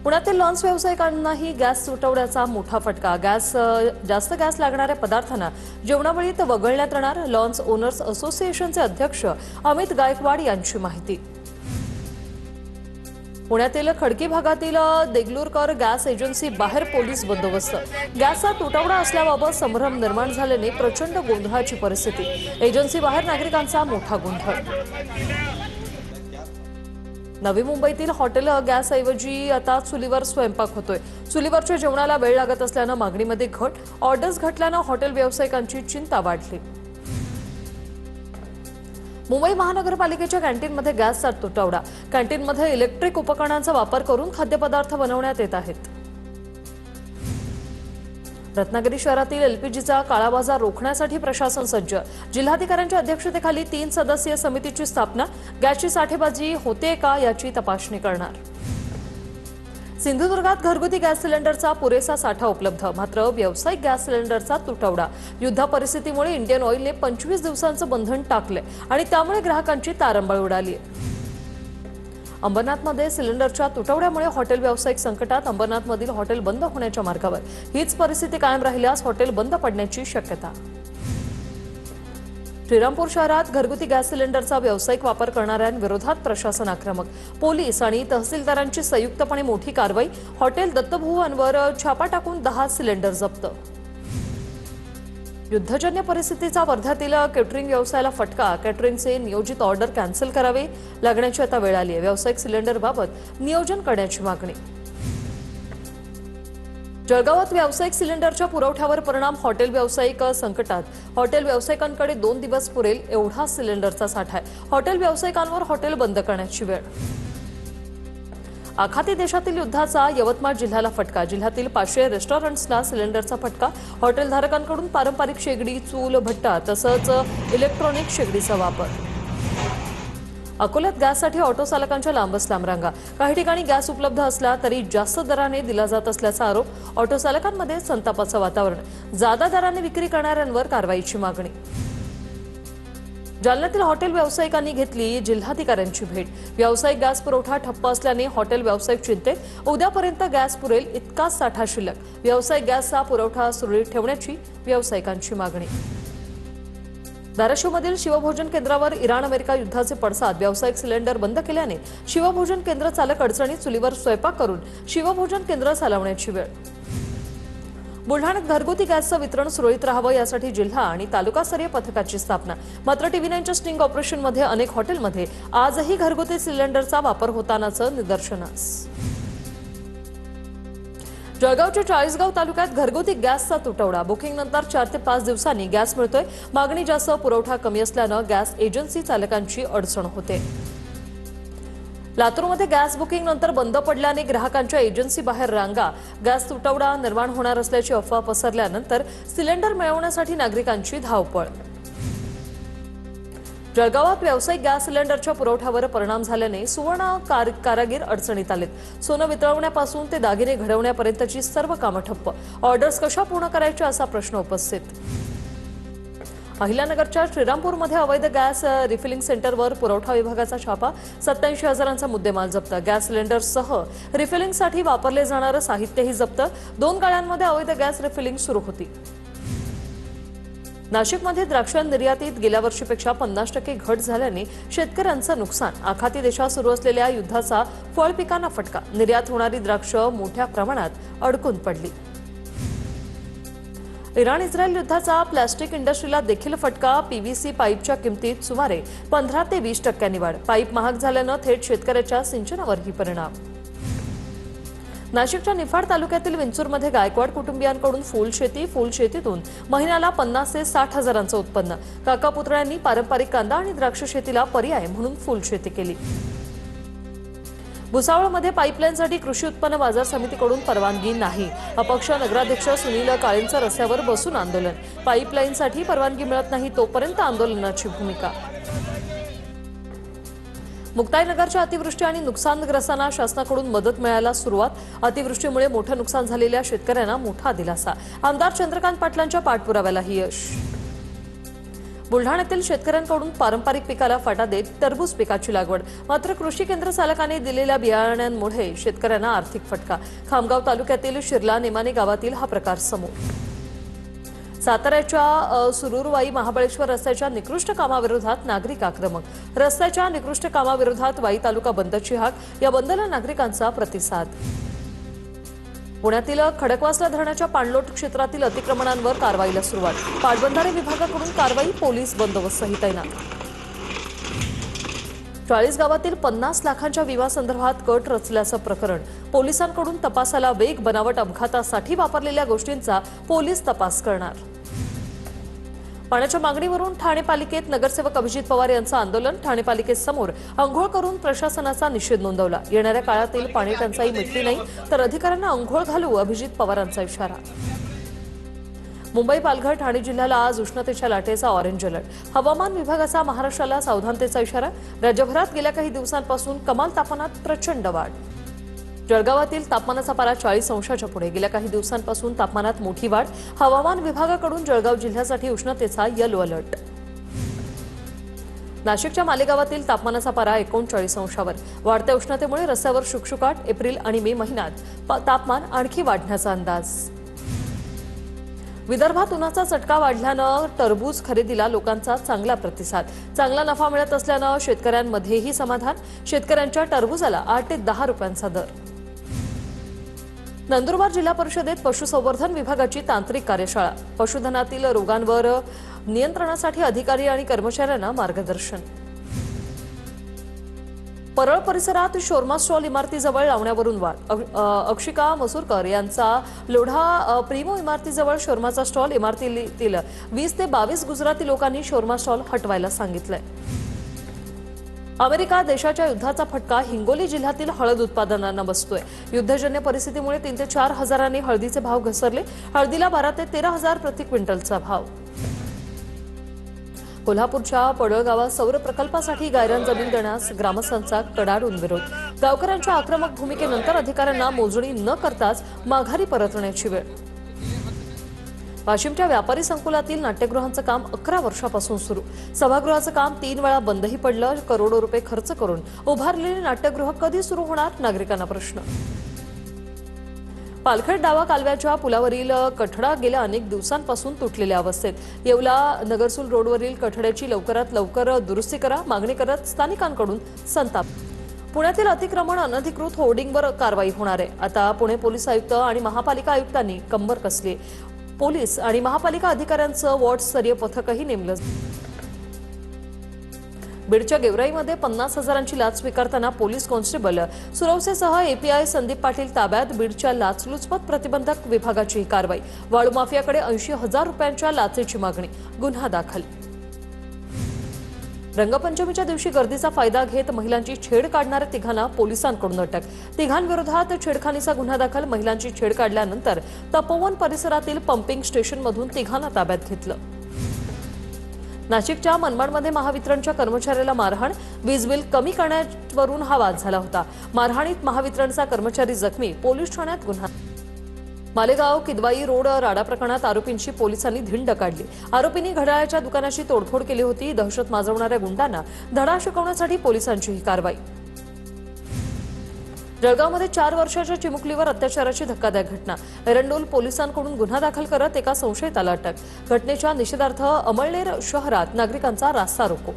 पुण्यातील lawns व्यावसायिकांनाही gas तुटवड्याचा मोठा फटका। जास्त गॅस लागणाऱ्या पदार्थांना जेवणावळीत वगळण्यात येणार। लॉन्स ओनर्स असोसिएशनचे अध्यक्ष अमित गायकवाड यांची माहिती। पुण्यातील खडकी भागातील देगलूरकर गॅस एजन्सी बाहेर पोलीस बंदोबस्त। गॅसचा तुटवडा असल्याबाबत संभ्रम निर्माण झाल्याने प्रचंड गोंधळाची परिस्थिती। एजन्सी बाहेर नागरिकांचा मोठा गोंधळ। नवी मुंबईतील हॉटेल गॅसऐवजी आता चुलीवर स्वयंपाक होतोय। चुलीवरच्या जेवणाला वेळ लागत असल्यानं मागणीमध्ये घट। ऑर्डर्स घटल्यानं हॉटेल व्यावसायिकांची चिंता वाढली। मुंबई महानगरपालिकेच्या कॅन्टीनमध्ये गॅसचा तुटवडा। कॅन्टीनमध्ये इलेक्ट्रिक उपकरणांचा वापर करून खाद्यपदार्थ बनवण्यात येत आहेत। रत्नागिरी शहरातील एलपीजीचा काळा बाजार रोखण्यासाठी प्रशासन सज्ज। जिल्हाधिकाऱ्यांच्या अध्यक्षतेखाली 3 सदस्यीय समितीची स्थापना। गॅसची साठेबाजी होते का याची तपासणी करणार। सिंधुदुर्गात घरगुती गॅस सिलेंडरचा पुरेसा साठा उपलब्ध, मात्र व्यावसायिक गॅस सिलेंडरचा तुटवडा। युद्ध परिस्थितीमुळे इंडियन ऑइलने 25 दिवसांचं बंधन टाकलंय आणि त्यामुळे ग्राहकांची तारंबळ उडाली आहे। अंबरनाथमध्ये सिलेंडरच्या तुटवड्यामुळे हॉटेल व्यावसायिक संकटात। अंबरनाथमधील हॉटेल बंद होण्याच्या मार्गावर। हीच परिस्थिती कायम राहिल्यास हॉटेल बंद पडण्याची शक्यता। श्रीरामपूर शहरात घरगुती गॅस सिलेंडरचा व्यावसायिक वापर करणाऱ्यांविरोधात प्रशासन आक्रमक। पोलीस आणि तहसीलदारांची संयुक्तपणे मोठी कारवाई। हॉटेल दत्तभुवनवर छापा टाकून 10 सिलेंडर जप्त। युद्धजन्य परिस्थितीचा वर्ध्यातील केटरिंग व्यवसायाला फटका। केटरिंगचे नियोजित ऑर्डर कॅन्सल करावे लागण्याची आता वेळ आली आहे। व्यावसायिक सिलेंडरबाबत नियोजन करण्याची मागणी। जळगावात व्यावसायिक सिलेंडरच्या पुरवठ्यावर परिणाम। हॉटेल व्यावसायिक संकटात। हॉटेल व्यावसायिकांकडे 2 दिवस पुरेल एवढा सिलेंडरचा साठा आहे। हॉटेल व्यावसायिकांवर हॉटेल बंद करण्याची वेळ। आखाती देशातील युद्धाचा यवतमाळ जिल्ह्याला फटका। जिल्ह्यातील 500 रेस्टॉरंट्सला सिलेंडरचा फटका। हॉटेलधारकांकडून पारंपरिक शेगडी, चूल, भट्टा तसंच इलेक्ट्रॉनिक शेगडीचा वापर। अकोल्यात गॅससाठी ऑटो चालकांच्या लांबच लांब रांगा। काही ठिकाणी गॅस उपलब्ध असला तरी जास्त दराने दिला जात असल्याचा आरोप। ऑटो चालकांमध्ये संतापाचं वातावरण। जादा दराने विक्री करणाऱ्यांवर कारवाईची मागणी। जालन्यातील हॉटेल व्यावसायिकांनी घेतली जिल्हाधिकाऱ्यांची भेट। व्यावसायिक गॅस पुरवठा ठप्प असल्याने हॉटेल व्यावसायिक चिंतेत। उद्यापर्यंत गॅस पुरेल इतकाच साठा शिल्लक। व्यावसायिक गॅसचा पुरवठा सुरळीत ठेवण्याची व्यावसायिकांची मागणी। धाराशिवमधील शिवभोजन केंद्रावर इराण अमेरिका युद्धाचे पडसाद। व्यावसायिक सिलेंडर बंद केल्याने शिवभोजन केंद्र चालक अडचणीत। चुलीवर स्वयंपाक करून शिवभोजन केंद्र चालवण्याची वेळ। बुलढाण्यात घरगुती गॅसचं वितरण सुरळीत राहावं यासाठी जिल्हा आणि तालुकास्तरीय पथकाची स्थापना। मात्र टीव्ही9च्या स्टिंग ऑपरेशनमध्ये अनेक हॉटेलमध्ये आजही घरगुती सिलेंडरचा वापर होतानाचं निदर्शनास। जळगावच्या चाळीसगाव तालुक्यात घरगुती गॅसचा तुटवडा। बुकिंगनंतर 4 ते 5 दिवसांनी गॅस मिळतोय। मागणी जास्त, पुरवठा कमी असल्यानं गॅस एजन्सी चालकांची अडचण होते। लातूरमध्ये गॅस बुकिंग नंतर बंद पडल्याने ग्राहकांच्या एजन्सी बाहेर रांगा। गॅस तुटवडा निर्माण होणार असल्याची अफवा पसरल्यानंतर सिलेंडर मिळवण्यासाठी नागरिकांची धावपळ। जळगावात व्यावसायिक गॅस सिलेंडरच्या पुरवठ्यावर परिणाम झाल्याने सुवर्ण कारागीर अडचणीत आलेत। सोनं वितळवण्यापासून ते दागिने घडवण्यापर्यंतची सर्व कामं ठप्प। ऑर्डर्स कशा पूर्ण करायच्या असा प्रश्न उपस्थित। अहिल्यानगरच्या श्रीरामपूरमध्ये अवैध गॅस रिफिलिंग सेंटरवर पुरवठा विभागाचा छापा। 87,000चा मुद्देमाल जप्त। गॅस सिलेंडरसह रिफिलिंगसाठी वापरले जाणारं साहित्यही जप्त। 2 गाळ्यांमध्ये अवैध गॅस रिफिलिंग सुरू होती। नाशिकमध्ये द्राक्ष निर्यातीत गेल्या वर्षीपेक्षा 50% घट झाल्याने शेतकऱ्यांचं नुकसान। आखाती देशात सुरू असलेल्या युद्धाचा फळ पिकांना फटका। निर्यात होणारी द्राक्ष मोठ्या प्रमाणात अडकून पडली। इराण इस्रायल युद्धाचा प्लास्टिक इंडस्ट्रीला देखील फटका। पीव्हीसी पाईपच्या किमतीत सुमारे 15 ते 20% वाढ। पाईप महाग झाल्यानं थेट शेतकऱ्याच्या सिंचनावरही परिणाम। नाशिकच्या निफाड तालुक्यातील विंचूरमध्ये गायकवाड कुटुंबियांकडून फुलशेतीतून महिन्याला 50 ते 60 हजारांचं उत्पन्न। काका पुतळ्यांनी पारंपरिक कांदा आणि द्राक्ष शेतीला पर्याय म्हणून फुलशेती केली। भुसावळमध्ये पाईपलाईनसाठी कृषी उत्पन्न बाजार समितीकडून परवानगी नाही। अपक्ष नगराध्यक्ष सुनील काळेंचं रस्त्यावर बसून आंदोलन। पाईपलाईनसाठी परवानगी मिळत नाही तोपर्यंत आंदोलनाची भूमिका। मुक्ताईनगरच्या अतिवृष्टी आणि नुकसानग्रस्तांना शासनाकडून मदत मिळायला सुरुवात। अतिवृष्टीमुळे मोठं नुकसान झालेल्या शेतकऱ्यांना मोठा दिलासा। आमदार चंद्रकांत पाटलांच्या पाठपुराव्यालाही यश। बुलढाण्यातील शेतकऱ्यांकडून पारंपरिक पिकाला फाटा देत टरबूज पिकाची लागवड, मात्र कृषी केंद्र चालकांनी दिलेल्या बियाण्यांमुळे शेतकऱ्यांना आर्थिक फटका. खामगाव तालुक्यातील शिरला नेमाने गावातील हा प्रकार समोर. साताऱ्याच्या सुरूरवाई महाबळेश्वर रस्त्याच्या निकृष्ट कामाविरोधात नागरिक आक्रमक. रस्त्याच्या निकृष्ट कामाविरोधात वाई तालुका बंदची हाक. या बंदला नागरिकांचा प्रतिसाद. पुण्यातील खडकवासला धरणाच्या पाणलोट क्षेत्रातील अतिक्रमणांवर कारवाईला सुरुवात. पाटबंधारे विभागाकडून कारवाई, पोलीस बंदोबस्तही तैनात. 40 गावातील 50 लाखांच्या विम्यासंदर्भात कट रचल्याचं प्रकरण. पोलिसांकडून तपासाला वेग. बनावट अपघातासाठी वापरलेल्या गोष्टींचा पोलीस तपास करणार. पाण्याच्या मागणीवरून ठाणे पालिकेत नगरसेवक अभिजित पवार यांचं आंदोलन. ठाणे पालिकेसमोर अंघोळ करून प्रशासनाचा निषेध नोंदवला. येणाऱ्या काळातील पाणी टंचाई मिटली नाही तर अधिकाऱ्यांना अंघोळ घालू, अभिजित पवारांचा इशारा. मुंबई, पालघर, ठाणे जिल्ह्याला आज उष्णतेच्या लाटेचा ऑरेंज अलर्ट. हवामान विभागाचा महाराष्ट्राला सावधानतेचा इशारा. राज्यभरात गेल्या काही दिवसांपासून कमाल तापमानात प्रचंड वाढ. जळगावातील तापमानाचा पारा 40 अंशाच्या पुढे. गेल्या काही दिवसांपासून तापमानात मोठी वाढ. हवामान विभागाकडून जळगाव जिल्ह्यासाठी उष्णतेचा येलो अलर्ट. नाशिकच्या मालेगावातील तापमानाचा पारा 39 अंशावर. वाढत्या उष्णतेमुळे रस्त्यावर शुकशुकाट. एप्रिल आणि मे महिन्यात तापमान आणखी वाढण्याचा अंदाज. विदर्भात उन्हाचा चटका वाढल्यानं टरबूज खरेदीला लोकांचा चांगला प्रतिसाद. चांगला नफा मिळत असल्यानं शेतकऱ्यांमध्येही समाधान. शेतकऱ्यांच्या टरबूजाला 8 ते 10 रुपयांचा दर. नंदुरबार जिल्हा परिषदेत पशुसंवर्धन विभागाची तांत्रिक कार्यशाळा. पशुधनातील रोगांवर नियंत्रणासाठी अधिकारी आणि कर्मचाऱ्यांना मार्गदर्शन. परळ परिसरात शोरमा स्टॉल इमारतीजवळ लावण्यावरून वाद. अक्षिका मसूरकर यांचा लोढा प्रिमो इमारतीजवळ शोरमाचा स्टॉल. इमारतीतील 20 ते 22 गुजराती लोकांनी शोरमा स्टॉल हटवायला सांगितलंय. अमेरिका देशाच्या युद्धाचा फटका हिंगोली जिल्ह्यातील हळद उत्पादनांना बसतोय. युद्धजन्य परिस्थितीमुळे 3 ते 4 हजारांनी हळदीचे भाव घसरले. हळदीला 12 ते 13 हजार प्रति क्विंटलचा भाव. कोल्हापूरच्या पडळ गावात सौर प्रकल्पासाठी गायरान जमीन देण्यास ग्रामस्थांचा कडाडून विरोध. गावकऱ्यांच्या आक्रमक भूमिकेनंतर अधिकाऱ्यांना मोजणी न करताच माघारी परतण्याची वेळ. वाशिमच्या व्यापारी संकुलातील नाट्यगृहांचं काम 11 वर्षापासून सुरू. सभागृहाचं काम 3 वेळा बंदही पडलं. करोडो रुपये खर्च करून उभारलेले नाट्यगृह कधी सुरू होणार, नागरिकांना प्रश्न. पालखेड डावा कालव्याच्या पुलावरील कठडा गेल्या अनेक दिवसांपासून तुटलेल्या अवस्थेत. येवला नगरसूल रोडवरील कठड्याची लवकरात लवकर दुरुस्ती करा, मागणी करत स्थानिकांकडून संताप. पुण्यातील अतिक्रमण अनधिकृत होर्डिंगवर कारवाई होणार आहे. आता पुणे पोलीस आयुक्त आणि महापालिका आयुक्तांनी कंबर कसली. पोलीस आणि महापालिका अधिकाऱ्यांचं वॉर्डस्तरीय पथकही नेमलं. बीडच्या गेवराईमध्ये 50 हजारांची लाच स्वीकारताना पोलीस कॉन्स्टेबल सुरवसेसह एपीआय संदीप पाटील ताब्यात. बीडच्या लाचलुचपत प्रतिबंधक विभागाची कारवाई. वाळू माफियाकडे 80 हजार रुपयांच्या लाचेची मागणी. गुन्हा दाखल. रंगपंचमीच्या दिवशी गर्दीचा फायदा घेत महिलांची छेड काढणाऱ्या तिघांना पोलिसांकडून अटक. तिघांविरोधात छेडखानीचा गुन्हा दाखल. महिलांची छेड काढल्यानंतर तपोवन परिसरातील पंपिंग स्टेशनमधून तिघांना ताब्यात घेतलं. नाशिकच्या मनमाडमध्ये महावितरणच्या कर्मचाऱ्याला मारहाण. वीज बिल कमी करण्यावरून हा वाद झाला होता. मारहाणीत महावितरणचा कर्मचारी जखमी. पोलीस ठाण्यात गुन्हा. मालेगाव किदवाई रोड राडा प्रकरणात आरोपींची पोलिसांनी धिंड काढली. आरोपींनी घड्याळाच्या दुकानाची तोडफोड केली होती. दहशत माजवणाऱ्या गुंडांना धडा शिकवण्यासाठी पोलिसांची ही कारवाई. जळगावमध्ये 4 वर्षाच्या चिमुकलीवर अत्याचाराची धक्कादायक घटना. एरंडोल पोलिसांकडून गुन्हा दाखल करत एका संशयिताला अटक. घटनेच्या निषेधार्थ अमळनेर शहरात नागरिकांचा रास्ता रोको.